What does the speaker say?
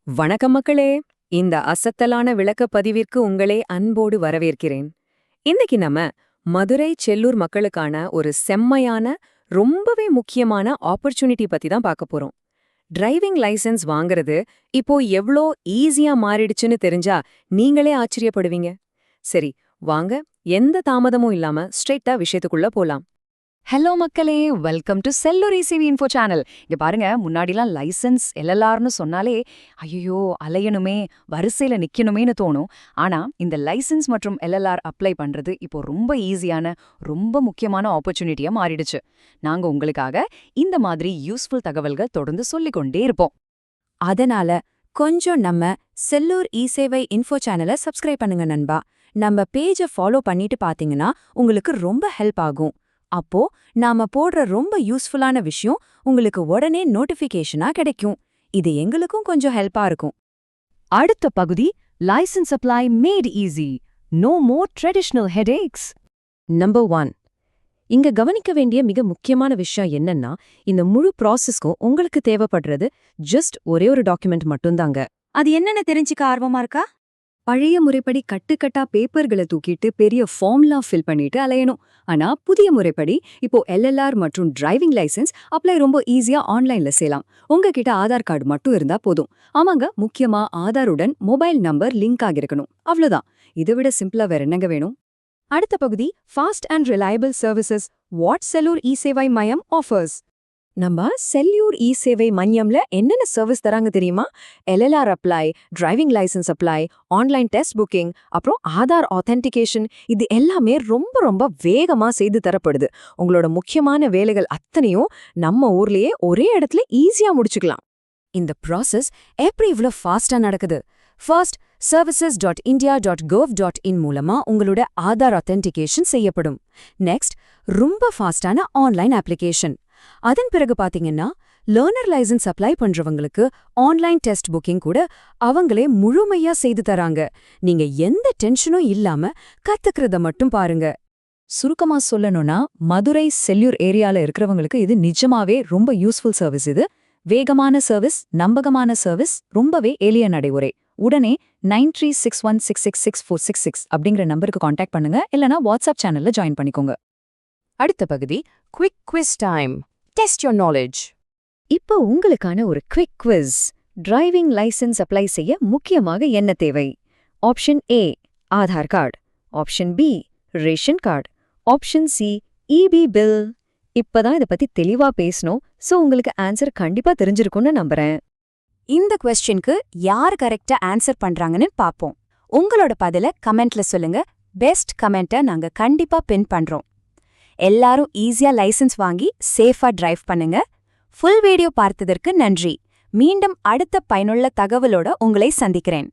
வணக்கம் மக்களே. இந்த அசத்தலான விளக்கப் பதிவிற்கு உங்களை அன்போடு வரவேற்கிறேன். இன்னைக்கு நம்ம மதுரை செல்லூர் மக்களுக்கான ஒரு செம்மையான ரொம்பவே முக்கியமான ஆப்பர்ச்சுனிட்டி பத்தி தான் பார்க்க போறோம். டிரைவிங் லைசென்ஸ் வாங்குறது இப்போ எவ்ளோ ஈஸியா மாறிடுச்சுன்னு தெரிஞ்சா நீங்களே ஆச்சரியப்படுவீங்க. சரி, வாங்க எந்த தாமதமும் இல்லாம ஸ்ட்ரெயிட்டா விஷயத்துக்குள்ள போலாம். ஹலோ மக்களே, welcome to Sellur ECV info channel. இங்க பாருங்க, முன்னாடிலாம் லைசென்ஸ் எல்எல்ஆர்னு சொன்னாலே ஐயோ அலையணுமே, வரிசையில நிக்கணுமேனு தோணும். ஆனா இந்த லைசென்ஸ் மற்றும் எல்எல்ஆர் அப்ளை பண்றது இப்போ ரொம்ப ஈஸியான, ரொம்ப முக்கியமான ஆப்பர்ச்சுனிட்டியா மாறிடுச்சு. நாங்க உங்களுக்காக இந்த மாதிரி யூஸ்ஃபுல் தகவல்கள் தொடர்ந்து சொல்லிக்கொண்டே இருப்போம். அதனால கொஞ்சம் நம்ம செல்லூர் இசேவை இன்ஃபோ சேனலை சப்ஸ்கிரைப் பண்ணுங்க நண்பா. நம்ம பேஜை ஃபாலோ பண்ணிட்டு பாத்தீங்கன்னா உங்களுக்கு ரொம்ப ஹெல்ப் ஆகும். அப்போ நாம போடுற ரொம்ப யூஸ்ஃபுல்லான விஷயம் உங்களுக்கு உடனே நோட்டிஃபிகேஷனா கிடைக்கும். இது எங்களுக்கும் கொஞ்சம் ஹெல்ப்பா இருக்கும். அடுத்த பகுதி, license apply made easy. No more traditional headaches. Number 1, இங்க கவனிக்க வேண்டிய மிக முக்கியமான விஷயம் என்னன்னா, இந்த முழு ப்ராசஸ்க்கும் உங்களுக்கு தேவைப்படுறது ஜஸ்ட் ஒரே ஒரு டாக்குமெண்ட் மட்டும்தாங்க. அது என்னன்னு தெரிஞ்சுக்க ஆர்வமா இருக்கா? பழைய முறைப்படி கட்டுக்கட்டா பேப்பர்களை தூக்கிட்டு பெரிய ஃபார்ம்லாம் ஃபில் பண்ணிட்டு அலையணும். ஆனா புதிய முறைப்படி இப்போ எல்எல்ஆர் மற்றும் டிரைவிங் லைசென்ஸ் அப்ளை ரொம்ப ஈஸியா ஆன்லைன்ல செய்யலாம். உங்ககிட்ட ஆதார் கார்டு மட்டும் இருந்தா போதும். ஆமாங்க, முக்கியமா ஆதாருடன் மொபைல் நம்பர் லிங்க் ஆகிருக்கணும். அவ்வளவுதான். இதை விட சிம்பிளா வேற என்னங்க வேணும்? அடுத்த பகுதி, fast and reliable services what Sellur E-Sevai மையம் ஆஃபர்ஸ். நம்ம செல்லூர் இ-சேவை மையம்ல என்னென்ன சர்வீஸ் தராங்க தெரியுமா? LLR apply, driving license apply, online test booking, அப்புறம் ஆதார் ஆத்தென்டிகேஷன், இது எல்லாமே ரொம்ப ரொம்ப வேகமா செய்து தரப்படுது. உங்களோட முக்கியமான வேலைகள் அத்தனையும் நம்ம ஊர்லயே ஒரே இடத்துல ஈஸியா முடிச்சுக்கலாம். இந்த ப்ராசஸ் எப்படி இவ்ளோ ஃபாஸ்டா நடக்குது? ஃபர்ஸ்ட், services.india.gov.in மூலமா உங்களோட ஆதார் ஆத்தென்டிகேஷன் செய்யப்படும். நெக்ஸ்ட், ரொம்ப ஃபாஸ்டான ஆன்லைன் அப்ளிகேஷன். அதன் பிறகு பாத்தீங்கன்னா, லேர்னர் லைசென்ஸ் அப்ளை பண்றவங்களுக்கு ஆன்லைன் டெஸ்ட் புக்கிங் கூட அவங்களே முழுமையா செய்து தராங்க. நீங்க எந்த டென்ஷனும் இல்லாம கத்துக்கிறத மட்டும் பாருங்க. சுருக்கமா சொல்லணும்னா, மதுரை செல்லூர் ஏரியால இருக்கிறவங்களுக்கு இது நிஜமாவே ரொம்ப யூஸ்ஃபுல் சர்வீஸ். இது வேகமான சர்வீஸ், நம்பகமான சர்வீஸ், ரொம்பவே எளிய நடைமுறை. உடனே 9361666466 அப்படிங்கிற நம்பருக்கு காண்டாக்ட் பண்ணுங்க, இல்லனா வாட்ஸ்அப் சேனல்ல ஜாயின் பண்ணிக்கோங்க. அடுத்த பகுதி, quick quiz time. Test your knowledge. இப்போ உங்களுக்கான ஒரு quick quiz. Driving license apply செய்ய முக்கியமாக என்ன தேவை? Option A Aadhaar card, option B ration card, option C EB bill. இப்பதான் இதை பத்தி தெளிவா பேசணும். சோ உங்களுக்கு ஆன்சர் கண்டிப்பா தெரிஞ்சிருக்கும்னு நம்புறேன். இந்த கொஸ்டினுக்கு யார் கரெக்டா ஆன்சர் பண்றாங்கன்னு பாப்போம். உங்களோட பதில கமெண்ட்ல சொல்லுங்க. பெஸ்ட் கமெண்ட்டை நாங்க கண்டிப்பா பின் பண்றோம். எல்லாரும் ஈஸியா லைசென்ஸ் வாங்கி சேஃபா டிரைவ் பண்ணுங்க. ஃபுல் வீடியோ பார்த்ததற்கு நன்றி. மீண்டும் அடுத்த பயனுள்ள தகவலோட உங்களை சந்திக்கிறேன்.